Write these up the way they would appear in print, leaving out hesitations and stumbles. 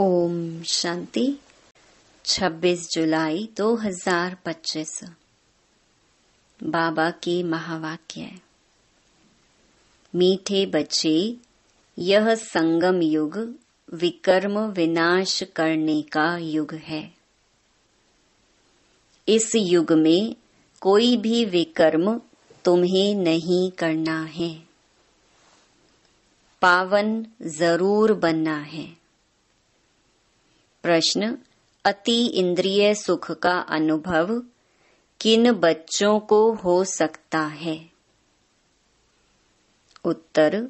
ओम शांति। 26 जुलाई 2025 बाबा की महावाक्य। मीठे बच्चे, यह संगम युग विकर्म विनाश करने का युग है। इस युग में कोई भी विकर्म तुम्हें नहीं करना है। पावन जरूर बनना है। प्रश्न: अति इंद्रिय सुख का अनुभव किन बच्चों को हो सकता है? उत्तर: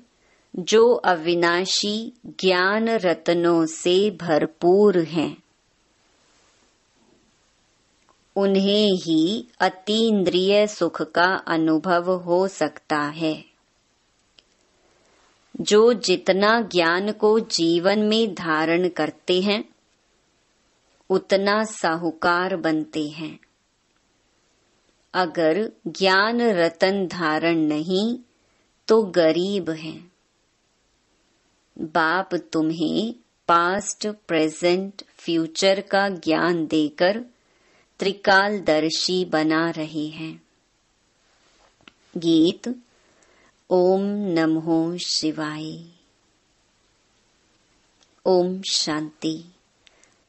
जो अविनाशी ज्ञान रत्नों से भरपूर हैं, उन्हें ही अति इंद्रिय सुख का अनुभव हो सकता है। जो जितना ज्ञान को जीवन में धारण करते हैं, उतना साहूकार बनते हैं। अगर ज्ञान रतन धारण नहीं तो गरीब हैं। बाप तुम्हें पास्ट, प्रेजेंट, फ्यूचर का ज्ञान देकर त्रिकालदर्शी बना रहे हैं। गीत। ओम नमो शिवाय। Om Shanti.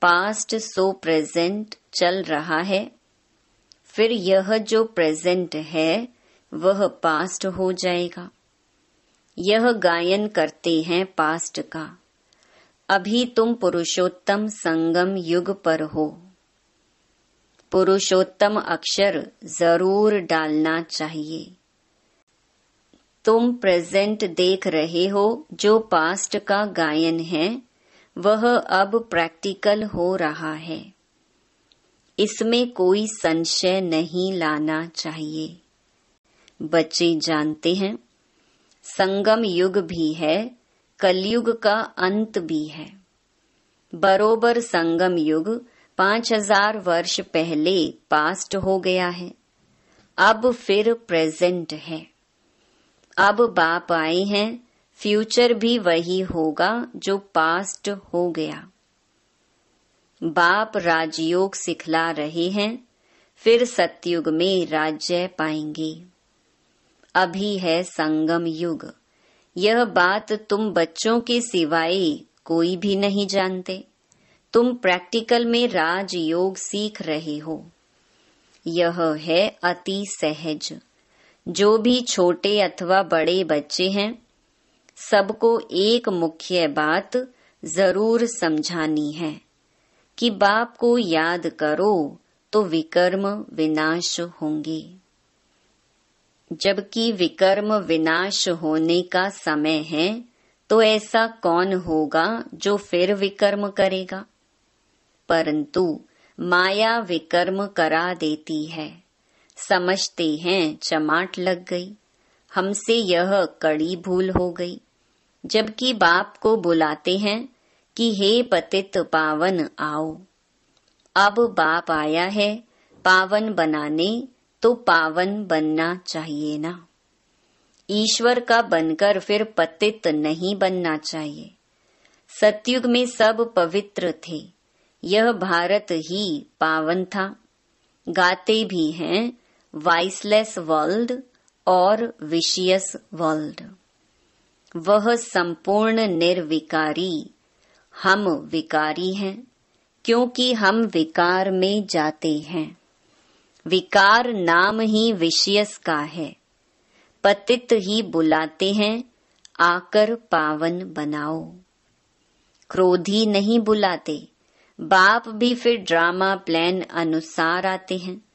Past so present चल रहा है, फिर यह जो प्रेजेंट है वह पास्ट हो जाएगा। यह गायन करते हैं पास्ट का। अभी तुम पुरुषोत्तम संगम युग पर हो। पुरुषोत्तम अक्षर जरूर डालना चाहिए। तुम प्रेजेंट देख रहे हो, जो पास्ट का गायन है वह अब प्रैक्टिकल हो रहा है। इसमें कोई संशय नहीं लाना चाहिए। बच्चे जानते हैं, संगम युग भी है, कलयुग का अंत भी है। बरोबर संगम युग 5000 वर्ष पहले पास्ट हो गया है। अब फिर प्रेजेंट है। अब बाप आए हैं, फ्यूचर भी वही होगा जो पास्ट हो गया। बाप राजयोग सिखला रहे हैं, फिर सतयुग में राज्य पाएंगे। अभी है संगम युग। यह बात तुम बच्चों के सिवाय कोई भी नहीं जानते। तुम प्रैक्टिकल में राजयोग सीख रहे हो। यह है अति सहज। जो भी छोटे अथवा बड़े बच्चे हैं, सबको एक मुख्य बात जरूर समझानी है कि बाप को याद करो तो विकर्म विनाश होंगे। जबकि विकर्म विनाश होने का समय है, तो ऐसा कौन होगा जो फिर विकर्म करेगा? परंतु माया विकर्म करा देती है। समझते हैं चमाट लग गई, हमसे यह कड़ी भूल हो गई। जबकि बाप को बुलाते हैं कि हे पतित पावन आओ। अब बाप आया है पावन बनाने, तो पावन बनना चाहिए ना। ईश्वर का बनकर फिर पतित नहीं बनना चाहिए। सतयुग में सब पवित्र थे। यह भारत ही पावन था। गाते भी हैं वाइसलेस वर्ल्ड और विशियस वर्ल्ड। वह संपूर्ण निर्विकारी, हम विकारी हैं, क्योंकि हम विकार में जाते हैं। विकार नाम ही विशियस का है। पतित ही बुलाते हैं, आकर पावन बनाओ। क्रोधी नहीं बुलाते। बाप भी फिर ड्रामा प्लान अनुसार आते हैं।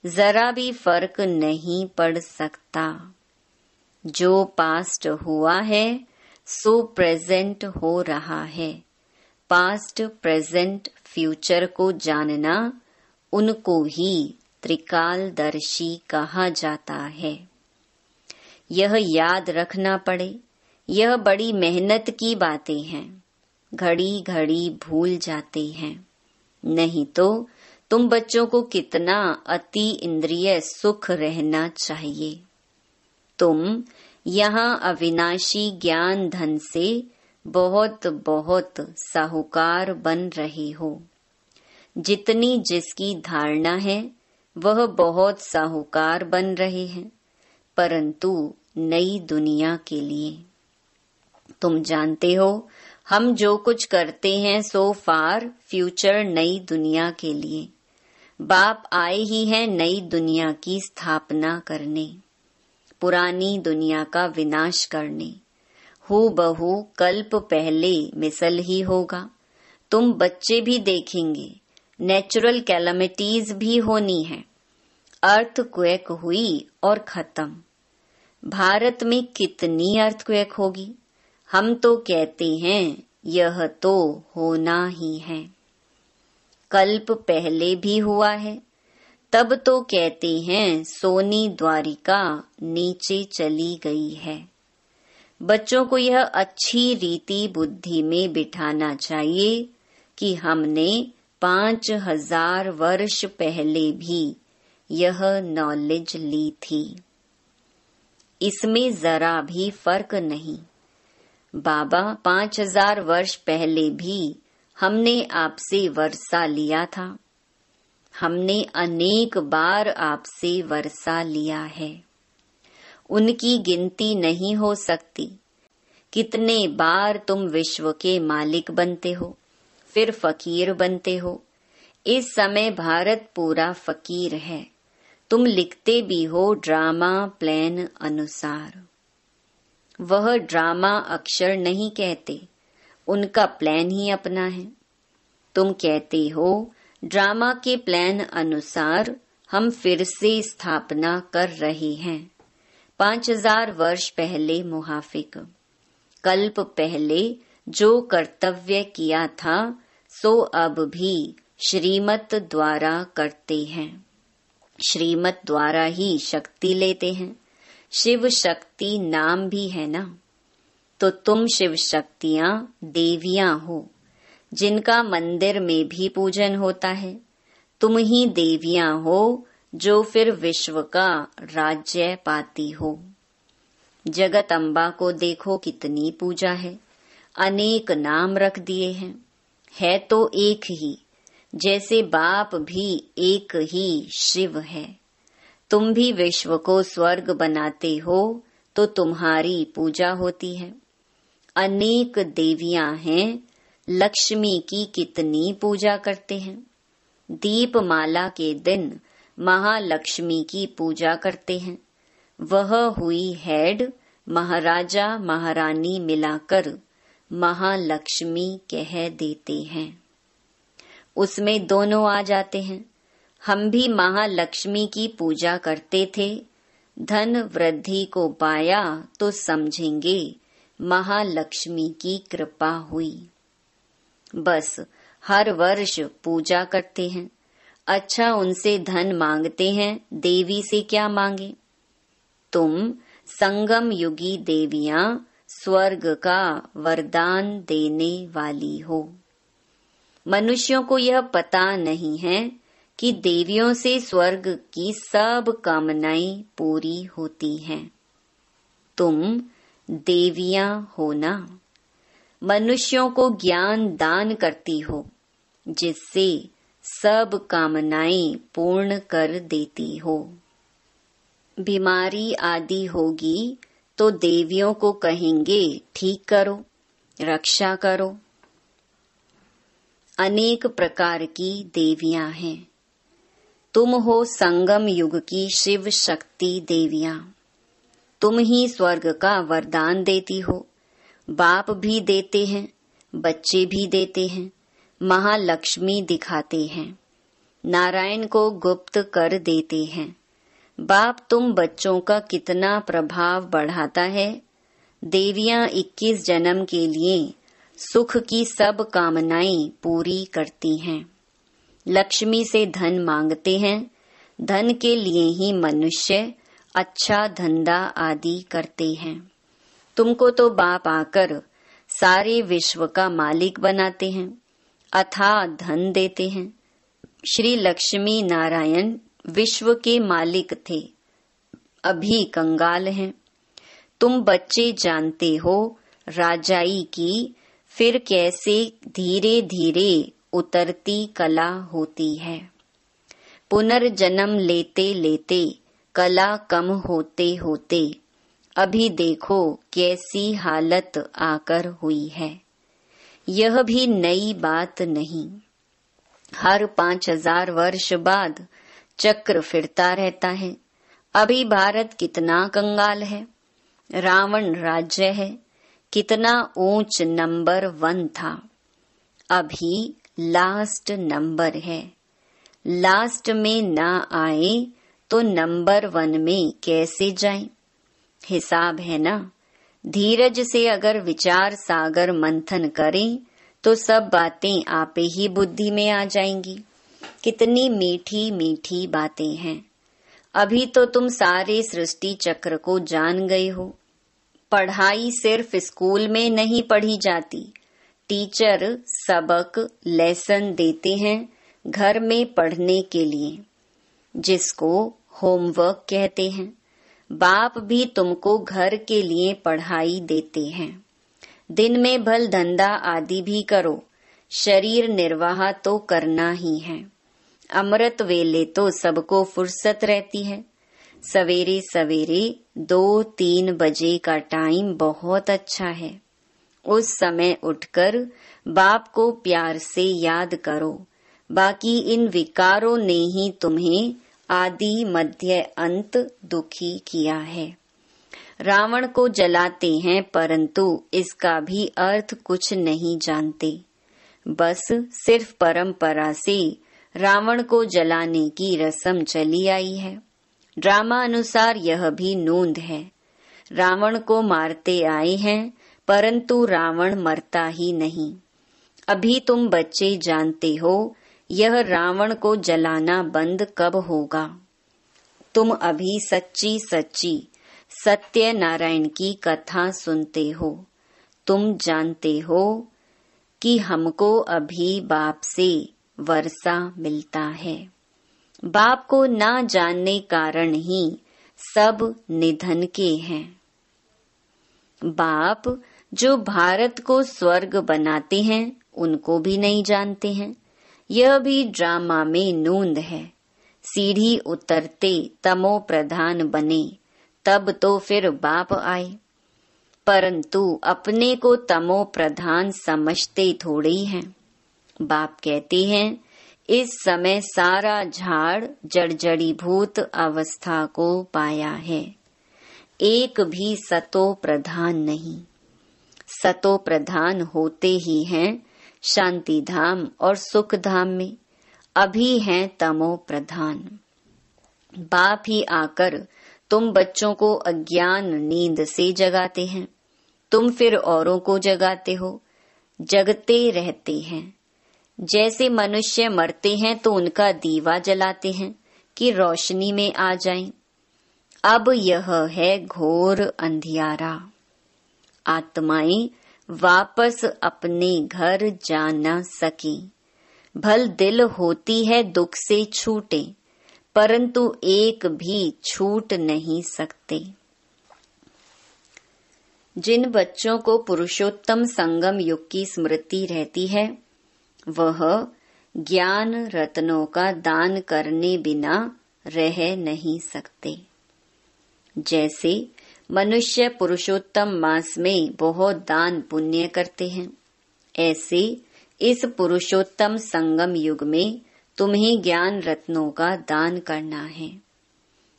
जरा भी फर्क नहीं पड़ सकता। जो पास्ट हुआ है सो प्रेजेंट हो रहा है। पास्ट, प्रेजेंट, फ्यूचर को जानना, उनको ही त्रिकालदर्शी कहा जाता है। यह याद रखना पड़े। यह बड़ी मेहनत की बातें हैं। घड़ी घड़ी भूल जाते हैं। नहीं तो तुम बच्चों को कितना अति इंद्रिय सुख रहना चाहिए। तुम यहाँ अविनाशी ज्ञान धन से बहुत बहुत साहूकार बन रहे हो। जितनी जिसकी धारणा है वह बहुत साहूकार बन रहे हैं, परंतु नई दुनिया के लिए। तुम जानते हो हम जो कुछ करते हैं सो फार फ्यूचर नई दुनिया के लिए। बाप आए ही हैं नई दुनिया की स्थापना करने, पुरानी दुनिया का विनाश करने। हूबहू कल्प पहले मिसल ही होगा। तुम बच्चे भी देखेंगे, नेचुरल कैलामिटीज भी होनी है। अर्थक्वेक हुई और खत्म। भारत में कितनी अर्थक्वेक होगी? हम तो कहते हैं यह तो होना ही है। कल्प पहले भी हुआ है, तब तो कहते हैं सोनी द्वारिका नीचे चली गई है। बच्चों को यह अच्छी रीति बुद्धि में बिठाना चाहिए कि हमने 5000 वर्ष पहले भी यह नॉलेज ली थी। इसमें जरा भी फर्क नहीं। बाबा 5000 वर्ष पहले भी हमने आपसे वर्षा लिया था। हमने अनेक बार आपसे वर्षा लिया है, उनकी गिनती नहीं हो सकती। कितने बार तुम विश्व के मालिक बनते हो, फिर फकीर बनते हो। इस समय भारत पूरा फकीर है। तुम लिखते भी हो ड्रामा प्लान अनुसार। वह ड्रामा अक्षर नहीं कहते, उनका प्लान ही अपना है। तुम कहते हो ड्रामा के प्लान अनुसार हम फिर से स्थापना कर रहे हैं। 5000 वर्ष पहले मुहाफिक, कल्प पहले जो कर्तव्य किया था सो अब भी श्रीमत द्वारा करते हैं। श्रीमत द्वारा ही शक्ति लेते हैं। शिव शक्ति नाम भी है ना। तो तुम शिव शक्तियां देवियां हो, जिनका मंदिर में भी पूजन होता है। तुम ही देवियां हो जो फिर विश्व का राज्य पाती हो। जगत अम्बा को देखो कितनी पूजा है, अनेक नाम रख दिए हैं। है तो एक ही, जैसे बाप भी एक ही शिव है। तुम भी विश्व को स्वर्ग बनाते हो तो तुम्हारी पूजा होती है। अनेक देवियां हैं, लक्ष्मी की कितनी पूजा करते हैं। दीपमाला के दिन महालक्ष्मी की पूजा करते हैं। वह हुई हेड, महाराजा महारानी मिलाकर महालक्ष्मी कह देते हैं। उसमें दोनों आ जाते हैं। हम भी महालक्ष्मी की पूजा करते थे। धन वृद्धि को पाया तो समझेंगे महालक्ष्मी की कृपा हुई। बस हर वर्ष पूजा करते हैं। अच्छा, उनसे धन मांगते हैं, देवी से क्या मांगे? तुम संगम युगी देवियां स्वर्ग का वरदान देने वाली हो। मनुष्यों को यह पता नहीं है कि देवियों से स्वर्ग की सब कामनाएं पूरी होती हैं। तुम देवियां हो ना। मनुष्यों को ज्ञान दान करती हो, जिससे सब कामनाएं पूर्ण कर देती हो। बीमारी आदि होगी तो देवियों को कहेंगे ठीक करो, रक्षा करो। अनेक प्रकार की देवियां हैं। तुम हो संगम युग की शिव शक्ति देवियां। तुम ही स्वर्ग का वरदान देती हो। बाप भी देते हैं, बच्चे भी देते हैं, महालक्ष्मी दिखाते हैं, नारायण को गुप्त कर देते हैं। बाप तुम बच्चों का कितना प्रभाव बढ़ाता है। देवियां 21 जन्म के लिए सुख की सब कामनाएं पूरी करती हैं। लक्ष्मी से धन मांगते हैं। धन के लिए ही मनुष्य अच्छा धंधा आदि करते हैं। तुमको तो बाप आकर सारे विश्व का मालिक बनाते हैं, अथाह धन देते हैं। श्री लक्ष्मी नारायण विश्व के मालिक थे, अभी कंगाल हैं। तुम बच्चे जानते हो राजाई की फिर कैसे धीरे धीरे उतरती कला होती है। पुनर्जन्म लेते लेते कला कम होते होते अभी देखो कैसी हालत आकर हुई है। यह भी नई बात नहीं। हर 5000 वर्ष बाद चक्र फिरता रहता है। अभी भारत कितना कंगाल है। रावण राज्य है, कितना ऊंच नंबर 1 था, अभी लास्ट नंबर है। लास्ट में ना आए तो नंबर 1 में कैसे जाएं? हिसाब है ना। धीरज से अगर विचार सागर मंथन करें तो सब बातें आपे ही बुद्धि में आ जाएंगी। कितनी मीठी मीठी बातें हैं। अभी तो तुम सारे सृष्टि चक्र को जान गए हो। पढ़ाई सिर्फ स्कूल में नहीं पढ़ी जाती। टीचर सबक लेसन देते हैं घर में पढ़ने के लिए, जिसको होमवर्क कहते हैं। बाप भी तुमको घर के लिए पढ़ाई देते हैं। दिन में भल धंधा आदि भी करो, शरीर निर्वाह तो करना ही है। अमृत वेले तो सबको फुर्सत रहती है। सवेरे सवेरे 2-3 बजे का टाइम बहुत अच्छा है। उस समय उठकर बाप को प्यार से याद करो। बाकी इन विकारों ने ही तुम्हें आदि मध्य अंत दुखी किया है। रावण को जलाते हैं परंतु इसका भी अर्थ कुछ नहीं जानते। बस सिर्फ परंपरा से रावण को जलाने की रस्म चली आई है। ड्रामा अनुसार यह भी नोंद है। रावण को मारते आए हैं परंतु रावण मरता ही नहीं। अभी तुम बच्चे जानते हो यह रावण को जलाना बंद कब होगा। तुम अभी सच्ची सच्ची सत्य नारायण की कथा सुनते हो। तुम जानते हो कि हमको अभी बाप से वर्षा मिलता है। बाप को ना जानने कारण ही सब निधन के हैं। बाप जो भारत को स्वर्ग बनाते हैं उनको भी नहीं जानते हैं। यह भी ड्रामा में नोंद है। सीढ़ी उतरते तमो प्रधान बने तब तो फिर बाप आए, परंतु अपने को तमो प्रधान समझते थोड़े ही हैं। बाप कहते हैं इस समय सारा झाड़ जर्जरीभूत अवस्था को पाया है। एक भी सतो प्रधान नहीं। सतो प्रधान होते ही हैं शांति धाम और सुख धाम में, अभी हैं तमो प्रधान। बाप ही आकर तुम बच्चों को अज्ञान नींद से जगाते हैं। तुम फिर औरों को जगाते हो, जगते रहते हैं। जैसे मनुष्य मरते हैं तो उनका दीवा जलाते हैं कि रोशनी में आ जाएं। अब यह है घोर अंधियारा। आत्माएं वापस अपने घर जा न सकी। भल दिल होती है दुख से छूटे, परंतु एक भी छूट नहीं सकते। जिन बच्चों को पुरुषोत्तम संगम युग की स्मृति रहती है वह ज्ञान रत्नों का दान करने बिना रह नहीं सकते। जैसे मनुष्य पुरुषोत्तम मास में बहुत दान पुण्य करते हैं, ऐसे इस पुरुषोत्तम संगम युग में तुम्हें ज्ञान रत्नों का दान करना है।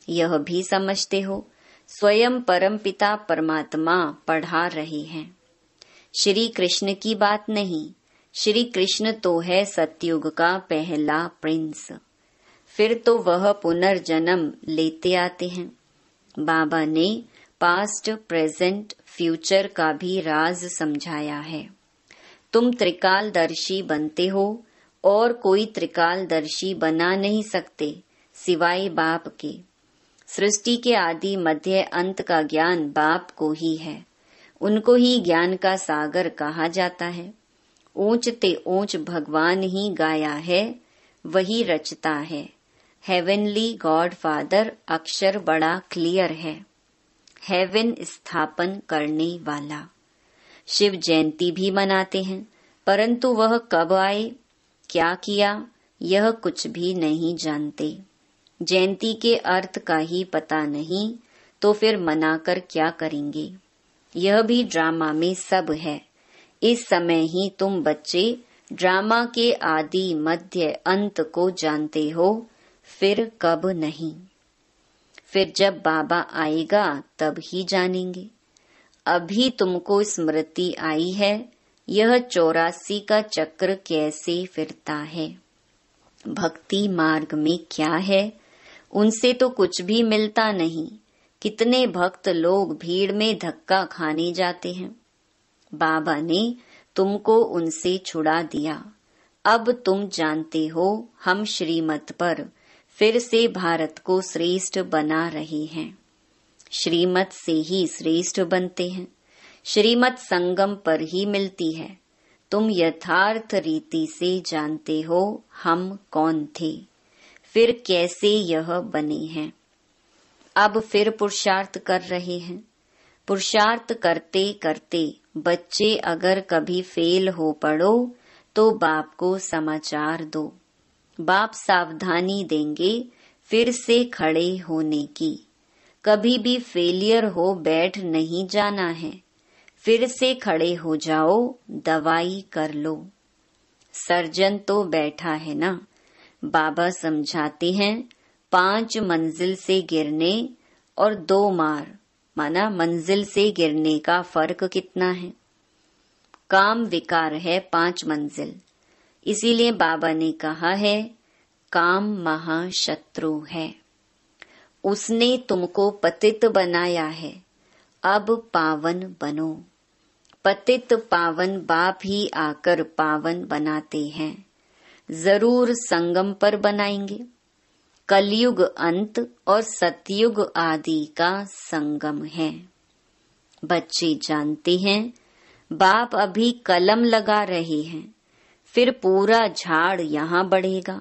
यह भी समझते हो स्वयं परमपिता परमात्मा पढ़ा रहे हैं। श्री कृष्ण की बात नहीं, श्री कृष्ण तो है सतयुग का पहला प्रिंस। फिर तो वह पुनर्जन्म लेते आते हैं। बाबा ने पास्ट प्रेजेंट फ्यूचर का भी राज समझाया है। तुम त्रिकालदर्शी बनते हो और कोई त्रिकालदर्शी बना नहीं सकते सिवाय बाप के। सृष्टि के आदि मध्य अंत का ज्ञान बाप को ही है। उनको ही ज्ञान का सागर कहा जाता है। ऊंच ते ऊंच भगवान ही गाया है, वही रचता है। हेवनली गॉड फादर अक्षर बड़ा क्लियर है। हेवन स्थापन करने वाला। शिव जयंती भी मनाते हैं, परंतु वह कब आए, क्या किया, यह कुछ भी नहीं जानते। जयंती के अर्थ का ही पता नहीं, तो फिर मनाकर क्या करेंगे। यह भी ड्रामा में सब है। इस समय ही तुम बच्चे ड्रामा के आदि मध्य अंत को जानते हो, फिर कब नहीं। फिर जब बाबा आएगा तब ही जानेंगे। अभी तुमको स्मृति आई है, यह 84 का चक्र कैसे फिरता है। भक्ति मार्ग में क्या है, उनसे तो कुछ भी मिलता नहीं। कितने भक्त लोग भीड़ में धक्का खाने जाते हैं। बाबा ने तुमको उनसे छुड़ा दिया। अब तुम जानते हो, हम श्रीमत पर फिर से भारत को श्रेष्ठ बना रहे हैं। श्रीमत से ही श्रेष्ठ बनते हैं। श्रीमत संगम पर ही मिलती है। तुम यथार्थ रीति से जानते हो हम कौन थे, फिर कैसे यह बने हैं। अब फिर पुरुषार्थ कर रहे हैं। पुरुषार्थ करते करते बच्चे अगर कभी फेल हो पड़ो तो बाप को समाचार दो। बाप सावधानी देंगे फिर से खड़े होने की। कभी भी फेलियर हो बैठ नहीं जाना है, फिर से खड़े हो जाओ, दवाई कर लो। सर्जन तो बैठा है ना। बाबा समझाते हैं 5 मंजिल से गिरने और 2 मार, माना मंजिल से गिरने का फर्क कितना है। काम विकार है 5 मंजिल, इसीलिए बाबा ने कहा है काम महाशत्रु है। उसने तुमको पतित बनाया है, अब पावन बनो। पतित पावन बाप ही आकर पावन बनाते हैं। जरूर संगम पर बनाएंगे। कलयुग अंत और सतयुग आदि का संगम है। बच्चे जानते हैं बाप अभी कलम लगा रहे हैं, फिर पूरा झाड़ यहाँ बढ़ेगा।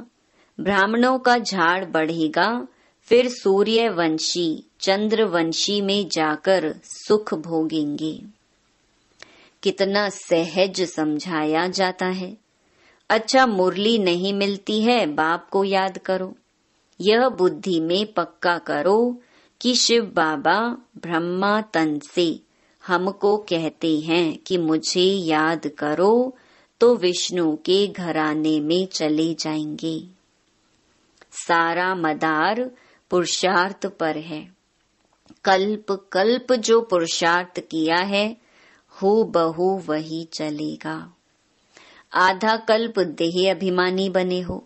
ब्राह्मणों का झाड़ बढ़ेगा, फिर सूर्यवंशी चंद्रवंशी में जाकर सुख भोगेंगे। कितना सहज समझाया जाता है। अच्छा, मुरली नहीं मिलती है, बाप को याद करो। यह बुद्धि में पक्का करो कि शिव बाबा ब्रह्मा तन से हमको कहते हैं कि मुझे याद करो, तो विष्णु के घराने में चले जाएंगे। सारा मदार पुरुषार्थ पर है। कल्प कल्प जो पुरुषार्थ किया है, हूबहू वही चलेगा। आधा कल्प देही अभिमानी बने हो,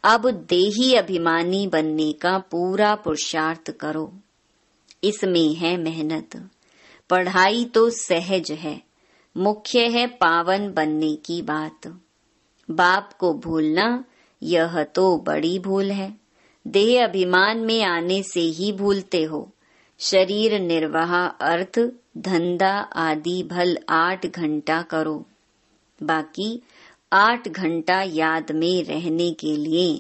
अब देही अभिमानी बनने का पूरा पुरुषार्थ करो। इसमें है मेहनत। पढ़ाई तो सहज है, मुख्य है पावन बनने की बात। बाप को भूलना यह तो बड़ी भूल है। देह अभिमान में आने से ही भूलते हो। शरीर निर्वाह अर्थ धंधा आदि भल 8 घंटा करो। बाकी 8 घंटा याद में रहने के लिए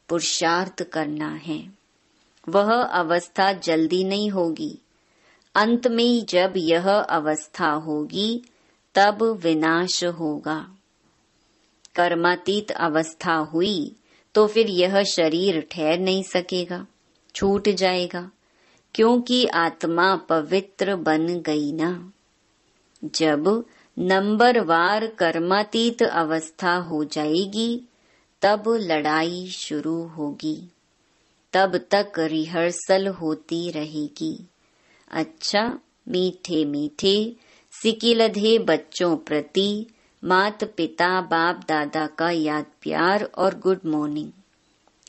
पुरुषार्थ करना है। वह अवस्था जल्दी नहीं होगी। अंत में जब यह अवस्था होगी तब विनाश होगा। कर्मातीत अवस्था हुई तो फिर यह शरीर ठहर नहीं सकेगा, छूट जाएगा, क्योंकि आत्मा पवित्र बन गई ना। जब नंबरवार कर्मातीत अवस्था हो जाएगी तब लड़ाई शुरू होगी। तब तक रिहर्सल होती रहेगी। अच्छा, मीठे मीठे सिकिलधे बच्चों प्रति मात पिता बाप दादा का याद प्यार और गुड मॉर्निंग।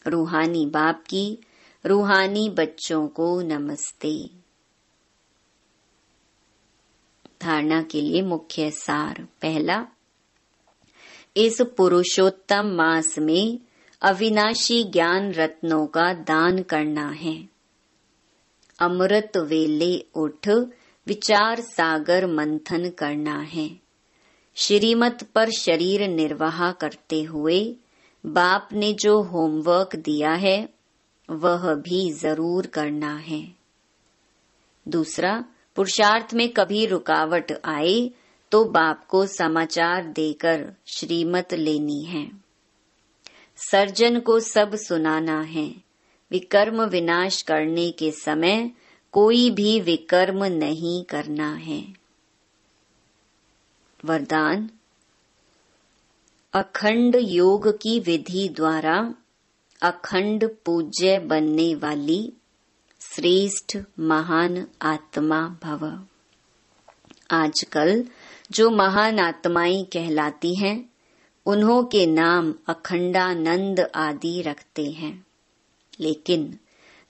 रूहानी बाप की रूहानी बच्चों को नमस्ते। धारणा के लिए मुख्य सार। पहला, इस पुरुषोत्तम मास में अविनाशी ज्ञान रत्नों का दान करना है। अमृत वेले उठ विचार सागर मंथन करना है। श्रीमत पर शरीर निर्वाह करते हुए बाप ने जो होमवर्क दिया है वह भी जरूर करना है। दूसरा, पुरुषार्थ में कभी रुकावट आए तो बाप को समाचार देकर श्रीमत लेनी है। सर्जन को सब सुनाना है। विकर्म विनाश करने के समय कोई भी विकर्म नहीं करना है। वरदान। अखंड योग की विधि द्वारा अखंड पूज्य बनने वाली श्रेष्ठ महान आत्मा भव। आजकल जो महान आत्माएं कहलाती हैं, उन्हों के नाम अखंडानंद आदि रखते हैं, लेकिन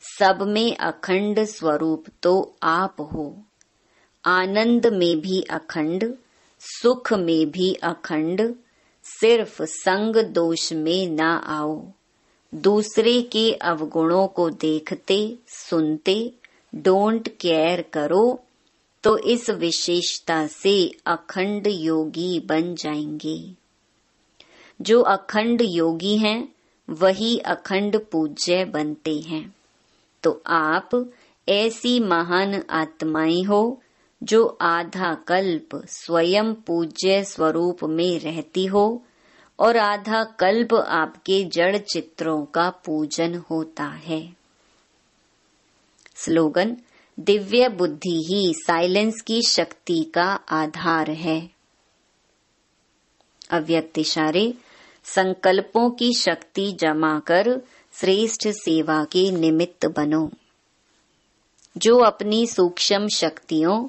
सब में अखंड स्वरूप तो आप हो। आनंद में भी अखंड, सुख में भी अखंड। सिर्फ संग दोष में ना आओ। दूसरे के अवगुणों को देखते सुनते डोंट केयर करो तो इस विशेषता से अखंड योगी बन जाएंगे। जो अखंड योगी हैं वही अखंड पूज्य बनते हैं। तो आप ऐसी महान आत्माएं हो जो आधा कल्प स्वयं पूज्य स्वरूप में रहती हो और आधा कल्प आपके जड़ चित्रों का पूजन होता है। स्लोगन। दिव्य बुद्धि ही साइलेंस की शक्ति का आधार है। अव्यक्त इशारे। संकल्पों की शक्ति जमा कर श्रेष्ठ सेवा के निमित्त बनो। जो अपनी सूक्ष्म शक्तियों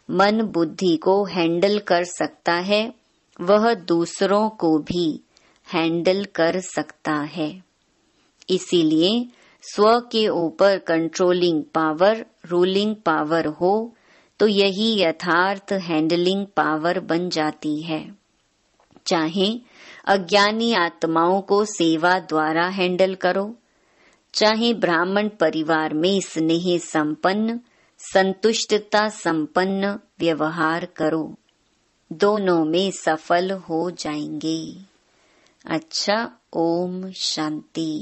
मन बुद्धि को हैंडल कर सकता है, वह दूसरों को भी हैंडल कर सकता है। इसीलिए स्व के ऊपर कंट्रोलिंग पावर, रूलिंग पावर हो तो यही यथार्थ हैंडलिंग पावर बन जाती है। चाहे अज्ञानी आत्माओं को सेवा द्वारा हैंडल करो, चाहे ब्राह्मण परिवार में स्नेह संपन्न, संतुष्टता संपन्न व्यवहार करो, दोनों में सफल हो जाएंगे। अच्छा, ओम शांति।